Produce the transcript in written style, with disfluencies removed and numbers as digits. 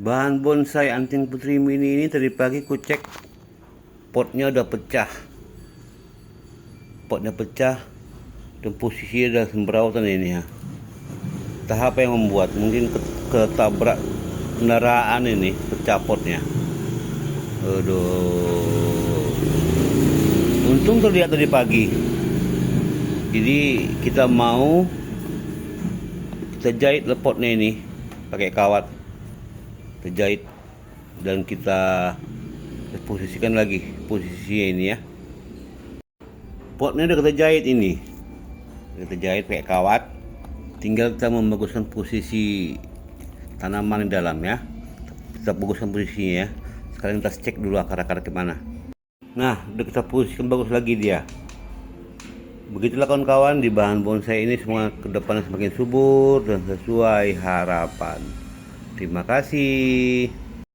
Bahan bonsai anting putri mini ini tadi pagi ku cek potnya udah pecah. Potnya pecah dan posisinya udah sembrautan ini ya. Entah apa yang membuat, mungkin ketabrak kendaraan ini, pecah potnya. Aduh. Untung terlihat tadi pagi. Jadi kita jahit potnya ini pakai kawat. Kita jahit dan kita posisikan lagi posisinya ini ya. Potnya udah kita jahit ini. Kita jahit pakai kawat. Tinggal kita membaguskan posisi tanaman di dalam ya. Kita baguskan posisinya ya. Sekarang kita cek dulu akar-akar kemana. Nah, udah kita posisikan bagus lagi dia. Begitulah kawan-kawan, di bahan bonsai ini semua ke depannya semakin subur dan sesuai harapan. Terima kasih.